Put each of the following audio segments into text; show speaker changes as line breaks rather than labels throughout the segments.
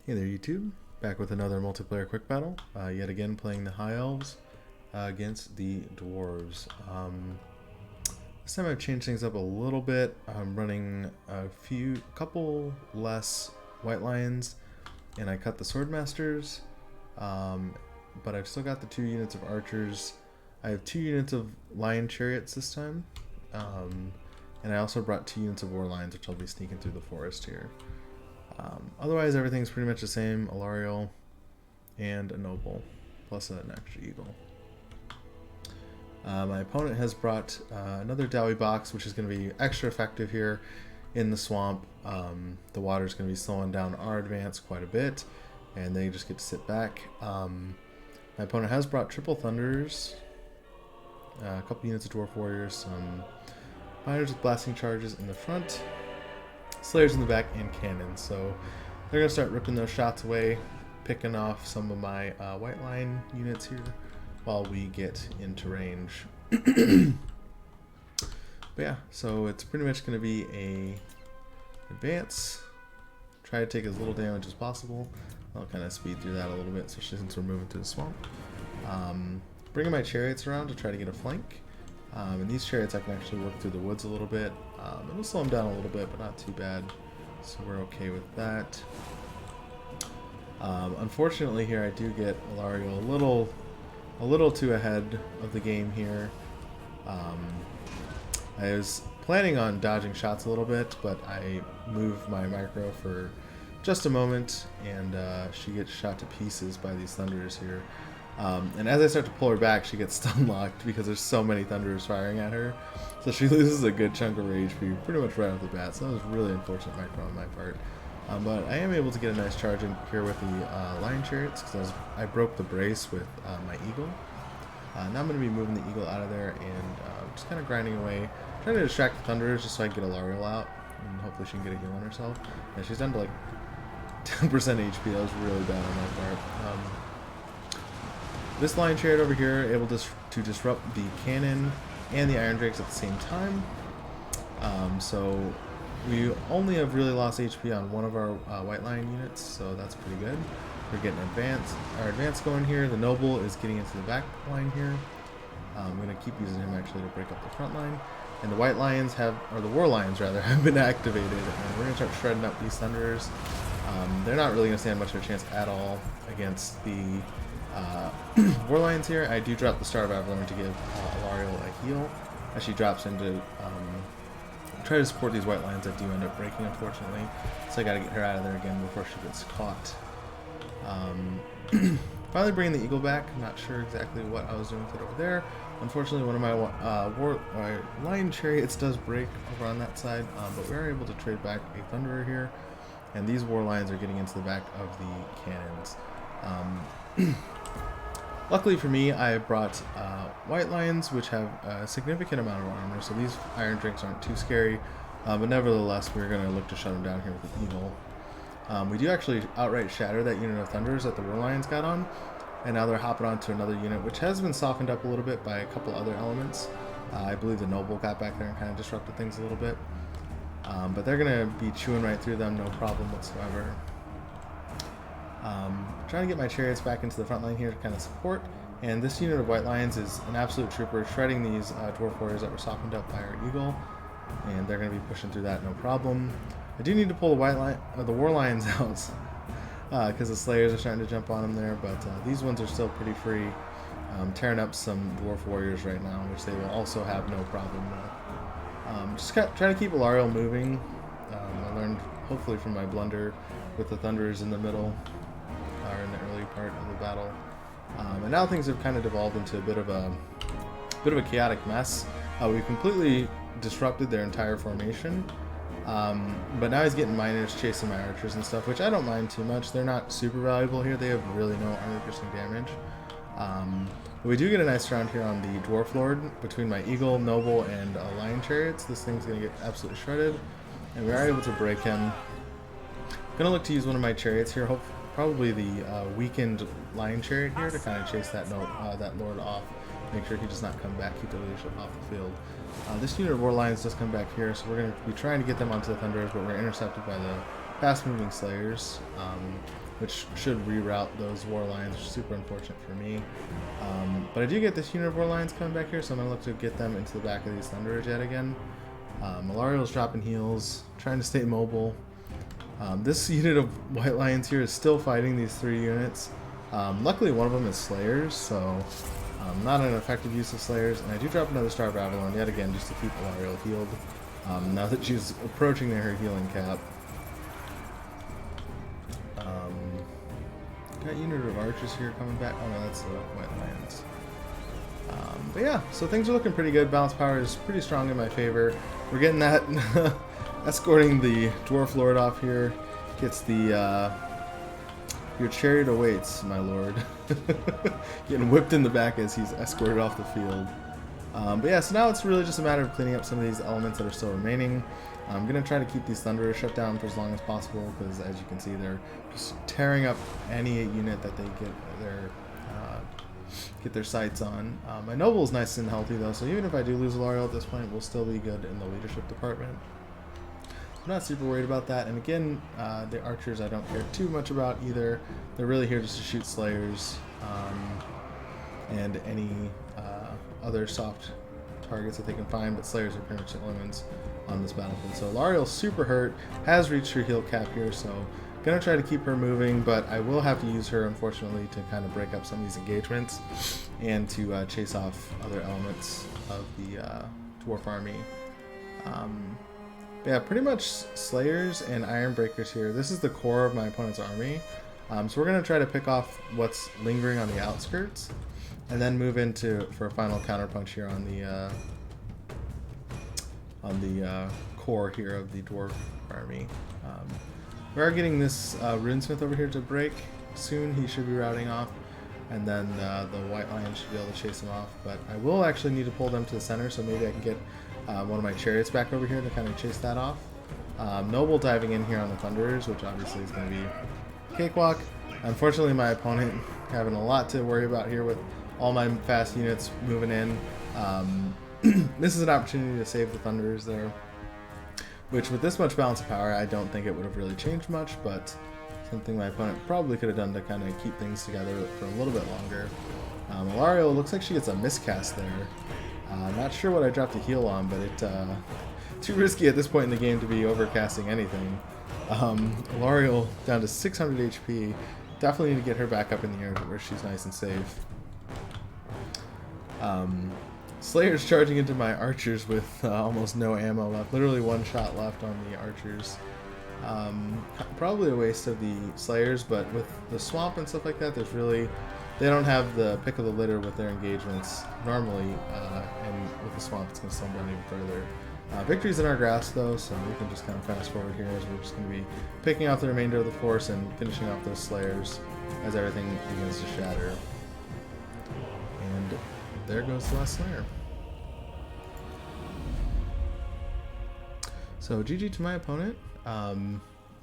Hey there YouTube, back with another multiplayer quick battle, yet again playing the High Elves against the Dwarves. This time I've changed things up a little bit. I'm running couple less White Lions, and I cut the Swordmasters, but I've still got the 2 units of Archers. I have 2 units of Lion Chariots this time, and I also brought 2 units of War Lions, which I'll be sneaking through the forest here. Otherwise, everything's pretty much the same. Alariel and a Noble, plus an extra Eagle. My opponent has brought another Dawi box, which is going to be extra effective here in the swamp. The water is going to be slowing down our advance quite a bit, and they just get to sit back. My opponent has brought triple Thunders, a couple units of Dwarf Warriors, some Miners with blasting charges in the front, Slayers in the back, and cannons. So they're going to start ripping those shots away, picking off some of my white line units here while we get into range. But yeah, so it's pretty much going to be a advance, try to take as little damage as possible. I'll kind of speed through that a little bit, especially since we're moving through the swamp. Bringing my Chariots around to try to get a flank. And these Chariots I can actually work through the woods a little bit. It'll slow them down a little bit, but not too bad. So we're okay with that. Unfortunately here I do get Alariel a little too ahead of the game here. I was planning on dodging shots a little bit, but I moved my micro for just a moment, and she gets shot to pieces by these Thunderers here. And as I start to pull her back, she gets stun locked because there's so many Thunderers firing at her. So she loses a good chunk of her HP pretty much right off the bat. So that was really unfortunate micro on my part. But I am able to get a nice charge in here with the Lion Chariots because I broke the brace with my Eagle. Now I'm going to be moving the Eagle out of there and just kind of grinding away, trying to distract the Thunderers just so I can get Alariel out, and hopefully she can get a heal on herself. And she's down to like 10% HP. That was really bad on my part. This Lion Chariot over here able to disrupt the cannon and the Iron Drakes at the same time. So we only have really lost HP on one of our White Lion units, so that's pretty good. We're getting our advance going here. The Noble is getting into the back line here. I'm going to keep using him actually to break up the front line. And the White Lions or the War Lions rather, have been activated, and we're going to start shredding up these Thunderers. They're not really going to stand much of a chance at all against the War Lions here. I do drop the Star of Avalon to give Alariel a heal as she drops into try to support these White Lions that do end up breaking, unfortunately. So I got to get her out of there again before she gets caught. Finally bringing the Eagle back. I'm not sure exactly what I was doing with it over there. Unfortunately, one of my Lion Chariots does break over on that side, but we are able to trade back a Thunderer here, and these War Lions are getting into the back of the cannons. Luckily for me, I brought White Lions, which have a significant amount of armor, so these Iron Drakes aren't too scary, but nevertheless, we're going to look to shut them down here with the Eagle. We do actually outright shatter that unit of Thunderers that the War Lions got on, and now they're hopping onto another unit, which has been softened up a little bit by a couple other elements. I believe the Noble got back there and kind of disrupted things a little bit, but they're going to be chewing right through them, no problem whatsoever. Trying to get my Chariots back into the front line here to kind of support, and this unit of White Lions is an absolute trooper, shredding these Dwarf Warriors that were softened up by our Eagle, and they're going to be pushing through that no problem. I do need to pull the War Lions out because the Slayers are starting to jump on them there, but these ones are still pretty free, tearing up some Dwarf Warriors right now, which they will also have no problem with. Just trying to keep Alariel moving. I learned hopefully from my blunder with the Thunderers in the middle, or in the early part of the battle. And now things have kind of devolved into a bit of a chaotic mess. We've completely disrupted their entire formation. But now he's getting Miners chasing my Archers and stuff, which I don't mind too much. They're not super valuable here. They have really no armor-piercing damage. But we do get a nice round here on the Dwarf Lord between my Eagle, Noble, and Lion Chariots. This thing's going to get absolutely shredded, and we are able to break him. I'm going to look to use one of my Chariots here, probably the weakened Lion Chariot here to kind of chase that Lord off. Make sure he does not come back, keep the leadership off the field. This unit of War Lions does come back here, so we're going to be trying to get them onto the Thunderers, but we're intercepted by the fast-moving Slayers, which should reroute those War Lions, which is super unfortunate for me. But I do get this unit of War Lions coming back here, so I'm going to look to get them into the back of these Thunderers yet again. Malarial's dropping heals, trying to stay mobile. This unit of White Lions here is still fighting these 3 units. Luckily, one of them is Slayers, so not an effective use of Slayers. And I do drop another Star of Avalon yet again just to keep Malarial healed. Now that she's approaching her healing cap. Got unit of archers here coming back. Oh no, that's the White Lions. But yeah, so things are looking pretty good. Balance power is pretty strong in my favor. We're getting that escorting the Dwarf Lord off here. Gets the your chariot awaits, my lord. Getting whipped in the back as he's escorted off the field. But yeah, so now it's really just a matter of cleaning up some of these elements that are still remaining. I'm going to try to keep these Thunderers shut down for as long as possible, because as you can see, they're just tearing up any unit that they get their sights on. My Noble is nice and healthy though, so even if I do lose L'Oreal at this point, we'll still be good in the leadership department. I'm not super worried about that, and again, the archers I don't care too much about either. They're really here just to shoot Slayers and any other soft targets that they can find, but Slayers are pretty much elements on this battlefield. So L'Oreal's super hurt, has reached her heal cap here, so gonna try to keep her moving, but I will have to use her, unfortunately, to kind of break up some of these engagements and to chase off other elements of the Dwarf army. Yeah, pretty much Slayers and Iron Breakers here. This is the core of my opponent's army. So we're going to try to pick off what's lingering on the outskirts, and then move into for a final counterpunch here on the core here of the Dwarf army. We are getting this Runesmith over here to break soon. He should be routing off, and then the White Lion should be able to chase him off. But I will actually need to pull them to the center, so maybe I can get one of my Chariots back over here to kind of chase that off. Noble diving in here on the Thunderers, which obviously is going to be cakewalk. Unfortunately, my opponent having a lot to worry about here with all my fast units moving in. This is an opportunity to save the Thunderers there, which with this much balance of power, I don't think it would have really changed much, but something my opponent probably could have done to kind of keep things together for a little bit longer. Malarial looks like she gets a miscast there. Not sure what I dropped a heal on, but too risky at this point in the game to be overcasting anything. L'Oreal down to 600 HP. Definitely need to get her back up in the air where she's nice and safe. Slayer's charging into my archers with almost no ammo left. Literally one shot left on the archers. Probably a waste of the Slayers, but with the swamp and stuff like that, they don't have the pick of the litter with their engagements normally, and with the swamp it's going to slow them down even further. Victory's in our grasp though, so we can just kind of fast forward here as we're just going to be picking off the remainder of the force and finishing off those Slayers as everything begins to shatter. And there goes the last Slayer. So GG to my opponent.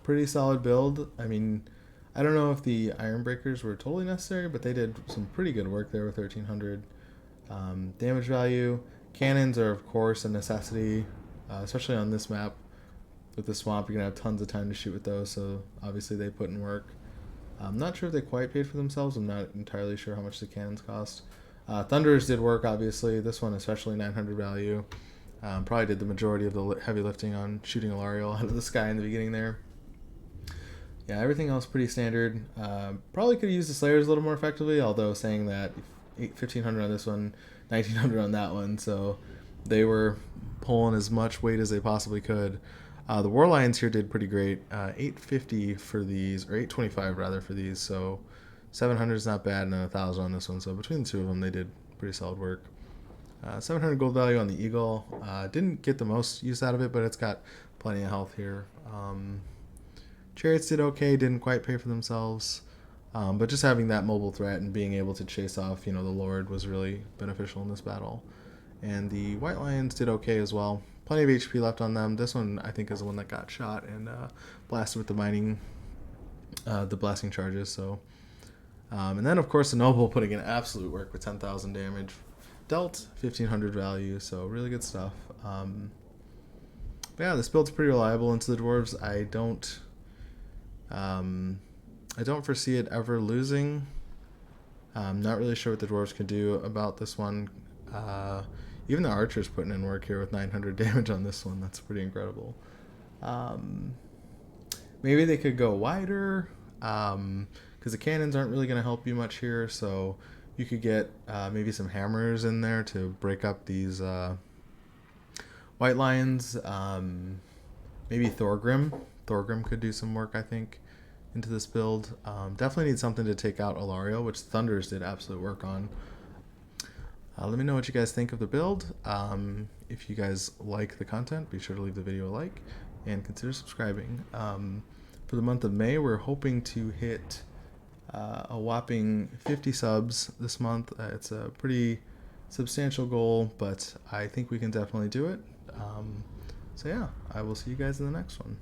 Pretty solid build. I mean, I don't know if the Iron Breakers were totally necessary, but they did some pretty good work there with 1300 damage value. Cannons are of course a necessity, especially on this map with the swamp. You're gonna have tons of time to shoot with those, so obviously they put in work. I'm not sure if they quite paid for themselves. I'm not entirely sure how much the cannons cost. Thunderers did work, obviously. This one especially 900 value. Probably did the majority of the heavy lifting on shooting a L'Oreal out of the sky in the beginning there. Yeah, everything else pretty standard. Probably could have used the Slayers a little more effectively, although saying that 1500 on this one, 1900 on that one, so they were pulling as much weight as they possibly could. The War Lions here did pretty great. 850 for these, or 825 rather for these, so 700 is not bad, and then 1000 on this one, so between the two of them they did pretty solid work. 700 gold value on the Eagle. Didn't get the most use out of it, but it's got plenty of health here. Chariots did okay, didn't quite pay for themselves, but just having that mobile threat and being able to chase off, the Lord was really beneficial in this battle. And the White Lions did okay as well. Plenty of HP left on them. This one I think is the one that got shot and blasted with the blasting charges. So, and then of course the Noble putting in absolute work with 10,000 damage. Dealt 1500 value, so really good stuff. But yeah, this build's pretty reliable into the Dwarves. I don't I don't foresee it ever losing. I'm not really sure what the dwarves can do about this one. Even the archer's putting in work here with 900 damage on this one. That's pretty incredible. Maybe they could go wider, because the cannons aren't really going to help you much here. So you could get maybe some hammers in there to break up these white lions. Maybe Thorgrim. Thorgrim could do some work, I think, into this build. Definitely need something to take out Alario, which Thunders did absolute work on. Let me know what you guys think of the build. If you guys like the content, be sure to leave the video a like and consider subscribing. For the month of May, we're hoping to hit a whopping 50 subs this month. It's a pretty substantial goal, but I think we can definitely do it. So yeah, I will see you guys in the next one.